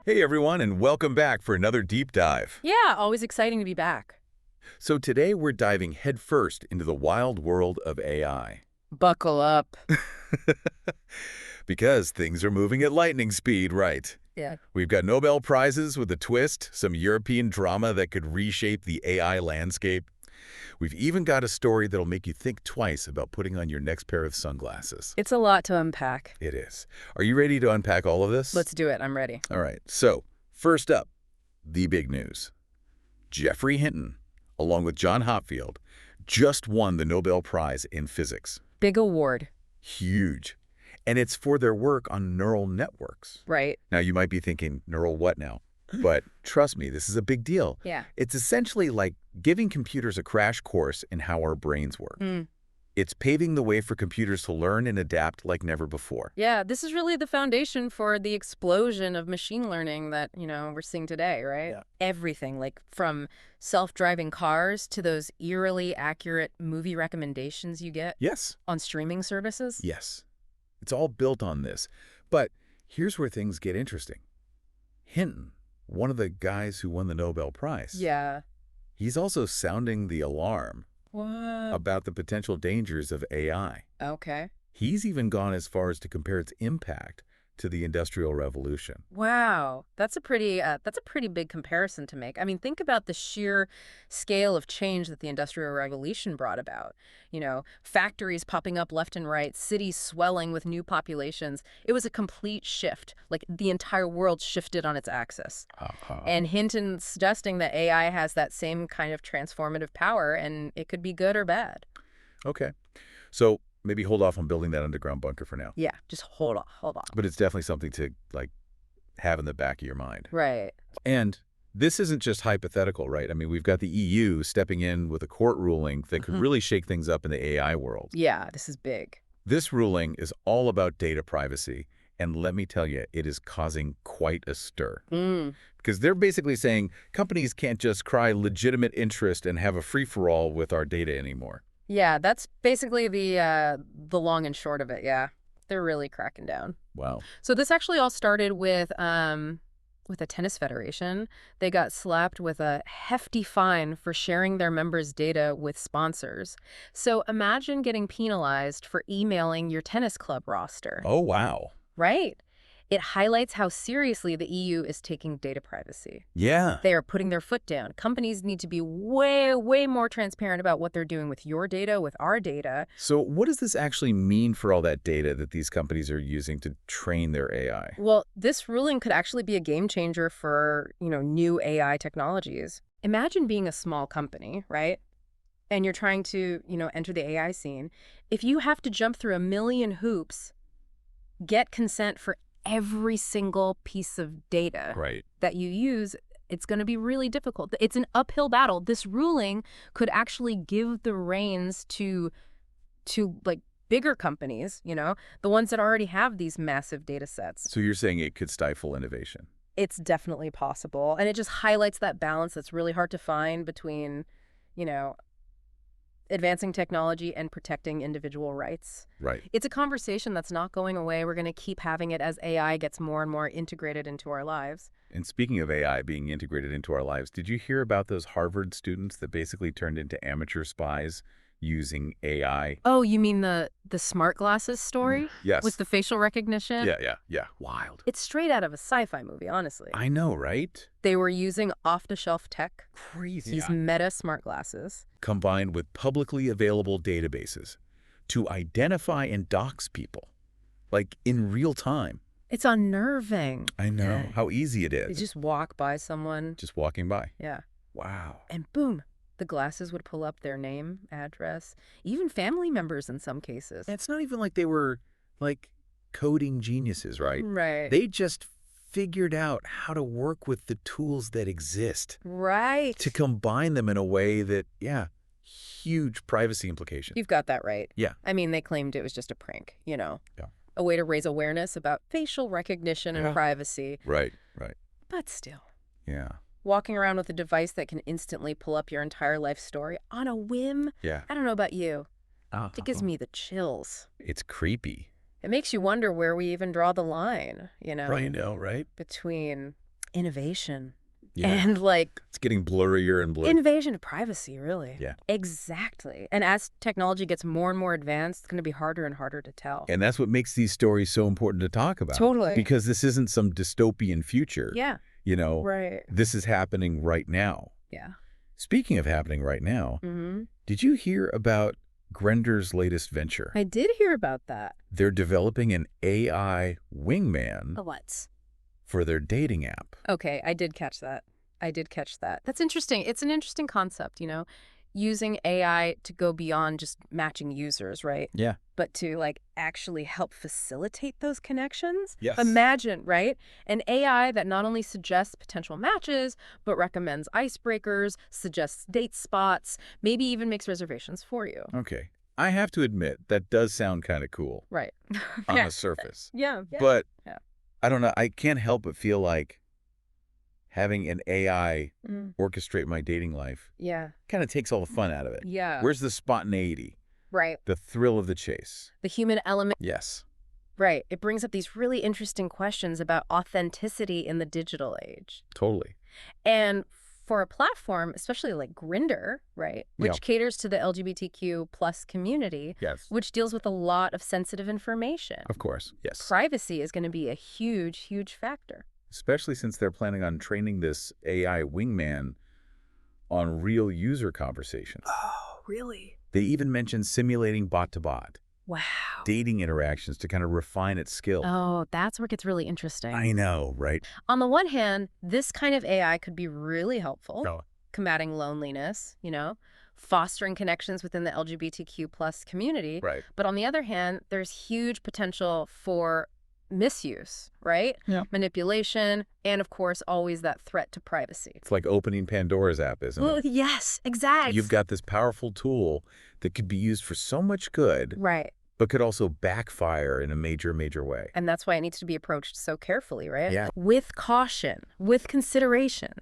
Hey everyone, and welcome back for another deep dive. Yeah, always exciting to be back. So today we're diving headfirst into the wild world of AI. Buckle up. Because things are moving at lightning speed, right? Yeah. We've got Nobel Prizes with a twist, some European drama that could reshape the AI landscape. We've even got a story that'll make you think twice about putting on your next pair of sunglasses. It's a lot to unpack. It is. Are you ready to unpack all of this? Let's do it. I'm ready. All right, so first up, the big news. Geoffrey Hinton, along with John Hopfield, just won the Nobel Prize in physics. Big award. Huge. And it's for their work on neural networks. Right. Now, you might be thinking, neural what now? But trust me, this is a big deal. Yeah. It's essentially like giving computers a crash course in how our brains work. It's paving the way for computers to learn and adapt like never before. Yeah, this is really the foundation for the explosion of machine learning that, we're seeing today, right? Yeah. Everything, like from self-driving cars to those eerily accurate movie recommendations you get Yes. on streaming services. Yes. It's all built on this. But here's where things get interesting. Hinton, one of the guys who won the Nobel Prize. Yeah. He's also sounding the alarm What? about the potential dangers of AI. Okay. He's even gone as far as to compare its impact to the Industrial Revolution. Wow, that's a pretty big comparison to make. I mean, think about the sheer scale of change that the Industrial Revolution brought about. Factories popping up left and right, cities swelling with new populations. It was a complete shift. Like the entire world shifted on its axis. And Hinton suggesting that AI has that same kind of transformative power, and it could be good or bad. Okay. So maybe hold off on building that underground bunker for now. Yeah, just hold on. But it's definitely something to, have in the back of your mind. Right. And this isn't just hypothetical, right? I mean, we've got the EU stepping in with a court ruling that could really shake things up in the AI world. Yeah, this is big. This ruling is all about data privacy. And let me tell you, it is causing quite a stir. Because they're basically saying companies can't just cry legitimate interest and have a free-for-all with our data anymore. Yeah, that's basically the long and short of it, yeah. They're really cracking down. Wow. So this actually all started with a tennis federation. They got slapped with a hefty fine for sharing their members' data with sponsors. So imagine getting penalized for emailing your tennis club roster. Oh, wow. Right? It highlights how seriously the EU is taking data privacy. Yeah. They are putting their foot down. Companies need to be way, way more transparent about what they're doing with your data, with our data. So what does this actually mean for all that data that these companies are using to train their AI? Well, this ruling could actually be a game changer for, new AI technologies. Imagine being a small company, right? And you're trying to, enter the AI scene. If you have to jump through a million hoops, get consent for every single piece of data that you use, it's going to be really difficult. It's an uphill battle. This ruling could actually give the reins to bigger companies, the ones that already have these massive data sets. So you're saying it could stifle innovation? It's definitely possible. And it just highlights that balance that's really hard to find between, advancing technology and protecting individual rights. Right. It's a conversation that's not going away. We're going to keep having it as AI gets more and more integrated into our lives. And speaking of AI being integrated into our lives, did you hear about those Harvard students that basically turned into amateur spies using AI? Oh, you mean the smart glasses story? Yes. With the facial recognition? Yeah. Wild. It's straight out of a sci-fi movie, honestly. I know, right? They were using off-the-shelf tech. Crazy. These meta smart glasses. Combined with publicly available databases to identify and dox people, like in real time. It's unnerving. I know. How easy it is. You just walk by someone. Just walking by. Yeah. Wow. And boom, the glasses would pull up their name, address, even family members in some cases. It's not even like they were, coding geniuses, right? Right. They just figured out how to work with the tools that exist. Right. To combine them in a way that, huge privacy implications. You've got that right. Yeah. I mean, they claimed it was just a prank, Yeah. A way to raise awareness about facial recognition and privacy. Right. But still. Yeah. Walking around with a device that can instantly pull up your entire life story on a whim. Yeah. I don't know about you. It gives me the chills. It's creepy. It makes you wonder where we even draw the line, I know, right? between innovation. Yeah. And like It's getting blurrier and blurrier. invasion of privacy, really. Yeah. Exactly. And as technology gets more and more advanced, it's going to be harder and harder to tell. And that's what makes these stories so important to talk about. Totally. Because this isn't some dystopian future. Yeah. You know, Right. this is happening right now. Yeah. Speaking of happening right now, did you hear about Grindr's latest venture? I did hear about that. They're developing an AI wingman What? for their dating app. Okay, I did catch that. That's interesting. It's an interesting concept, using AI to go beyond just matching users, right? Yeah. But to like actually help facilitate those connections. Yes. Imagine, right? An AI that not only suggests potential matches, but recommends icebreakers, suggests date spots, maybe even makes reservations for you. Okay. I have to admit, that does sound kind of cool. Right. On Yeah. the surface. Yeah. But Yeah. I don't know. I can't help but feel like having an AI orchestrate my dating life Yeah. kind of takes all the fun out of it. Yeah. Where's the spontaneity? Right. The thrill of the chase? The human element. Yes. Right. It brings up these really interesting questions about authenticity in the digital age. Totally. And for a platform, especially like Grindr, right, which caters to the LGBTQ plus community, Yes. which deals with a lot of sensitive information. Of course. Yes. Privacy is going to be a huge, huge factor. Especially since they're planning on training this AI wingman on real user conversations. Oh, really? They even mentioned simulating bot-to-bot Wow. dating interactions to kind of refine its skill. Oh, that's where it gets really interesting. I know, right? On the one hand, this kind of AI could be really helpful, Oh. combating loneliness, fostering connections within the LGBTQ plus community. Right. But on the other hand, there's huge potential for misuse, right? Yeah. Manipulation, and of course, always that threat to privacy. It's like opening Pandora's app, isn't Well, it? yes, exactly. You've got this powerful tool that could be used for so much good, Right. but could also backfire in a major, major way. And that's why it needs to be approached so carefully, right? Yeah. With caution, with consideration.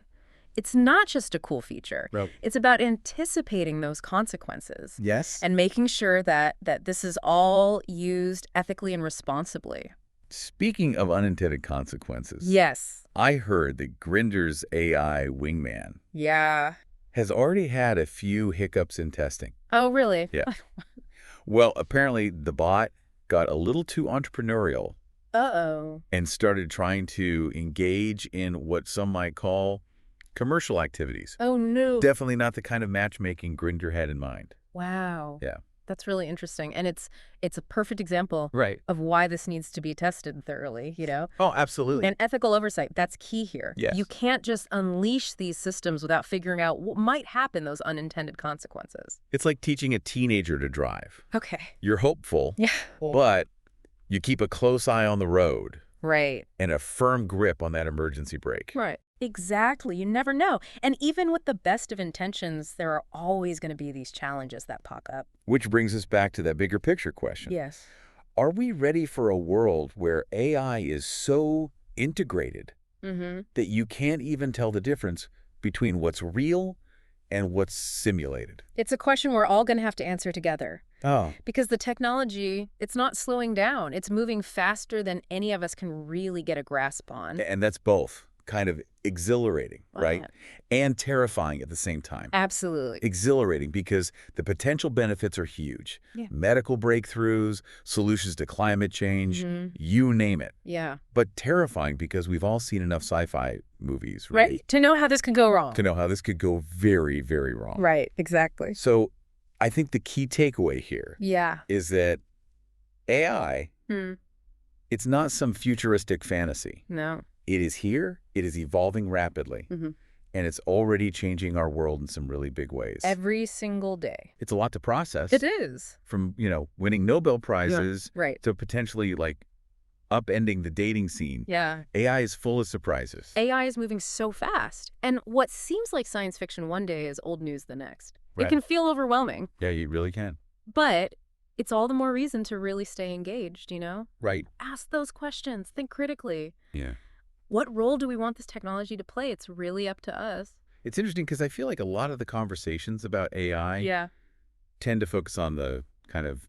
It's not just a cool feature. Right. It's about anticipating those consequences. Yes. And making sure that this is all used ethically and responsibly. Speaking of unintended consequences, Yes. I heard that Grindr's AI wingman Yeah. has already had a few hiccups in testing. Oh, really? Yeah. Well, apparently the bot got a little too entrepreneurial Uh-oh. and started trying to engage in what some might call commercial activities. Oh, no. Definitely not the kind of matchmaking Grindr had in mind. Wow. Yeah. That's really interesting. And it's a perfect example Right. of why this needs to be tested thoroughly, Oh, absolutely. And ethical oversight, that's key here. Yes. You can't just unleash these systems without figuring out what might happen, those unintended consequences. It's like teaching a teenager to drive. Okay. You're hopeful, Yeah. but you keep a close eye on the road Right. and a firm grip on that emergency brake. Right. Exactly. You never know. And even with the best of intentions, there are always going to be these challenges that pop up. Which brings us back to that bigger picture question. Yes. Are we ready for a world where AI is so integrated that you can't even tell the difference between what's real and what's simulated? It's a question we're all going to have to answer together. Oh. Because the technology, it's not slowing down. It's moving faster than any of us can really get a grasp on. And that's both kind of exhilarating, right? Yeah. And terrifying at the same time. Absolutely. Exhilarating because the potential benefits are huge. Yeah. Medical breakthroughs, solutions to climate change, you name it. Yeah. But terrifying because we've all seen enough sci-fi movies, Right. To know how this could go wrong. to know how this could go very, very wrong. Right. Exactly. So I think the key takeaway here Yeah. is that AI, Hmm. it's not some futuristic fantasy. No. It is here, it is evolving rapidly, Mhm. and it's already changing our world in some really big ways. Every single day. It's a lot to process. It is. From, winning Nobel Prizes Right. to potentially, upending the dating scene. Yeah. AI is full of surprises. AI is moving so fast. And what seems like science fiction one day is old news the next. It Right. can feel overwhelming, Yeah, you really can. but it's all the more reason to really stay engaged, Right. Ask those questions. Think critically. Yeah. What role do we want this technology to play? It's really up to us. It's interesting because I feel like a lot of the conversations about AI Yeah. tend to focus on the kind of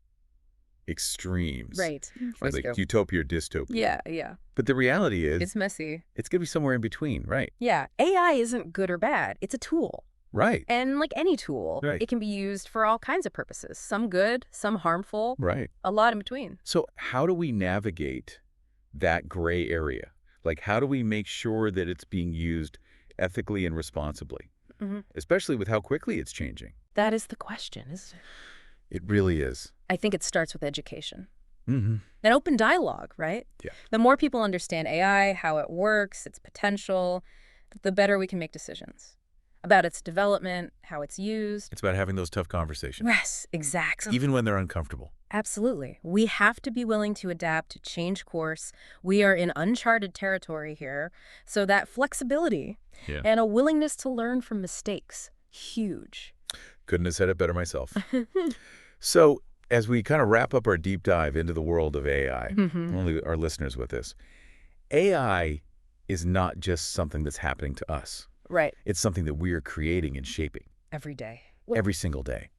extremes. Right. Right, like utopia or dystopia. Yeah. But the reality is It's messy. it's going to be somewhere in between, right? Yeah. AI isn't good or bad. It's a tool. Right. And like any tool, Right. it can be used for all kinds of purposes. Some good, some harmful, Right. a lot in between. So how do we navigate that gray area? Like, how do we make sure that it's being used ethically and responsibly, especially with how quickly it's changing? That is the question, isn't it? It really is. I think it starts with education. Mm-hmm. An open dialogue, right? Yeah. The more people understand AI, how it works, its potential, the better we can make decisions about its development, how it's used. It's about having those tough conversations. Yes, exactly. Even when they're uncomfortable. Absolutely. We have to be willing to adapt, to change course. We are in uncharted territory here. So that flexibility and a willingness to learn from mistakes, huge. Couldn't have said it better myself. So as we kind of wrap up our deep dive into the world of AI, only our listeners with this, AI is not just something that's happening to us. Right. It's something that we are creating and shaping. Every day. Every single day.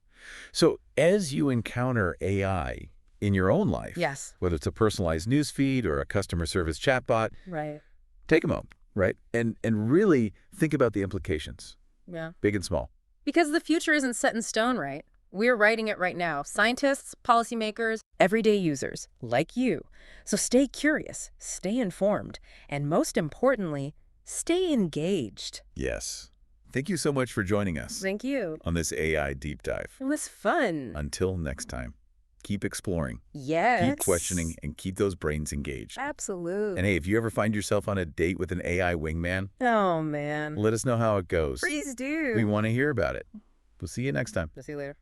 So as you encounter AI in your own life, yes, whether it's a personalized news feed or a customer service chatbot, right, take a moment, right? And really think about the implications. Yeah. Big and small. Because the future isn't set in stone, right? We're writing it right now. Scientists, policymakers, everyday users, like you. So stay curious, stay informed, and most importantly, stay engaged. Yes. Thank you so much for joining us. Thank you. On this AI deep dive. It was fun. Until next time, keep exploring. Yes. Keep questioning and keep those brains engaged. Absolutely. And hey, if you ever find yourself on a date with an AI wingman, oh, man, let us know how it goes. please do. We want to hear about it. We'll see you next time. We'll see you later.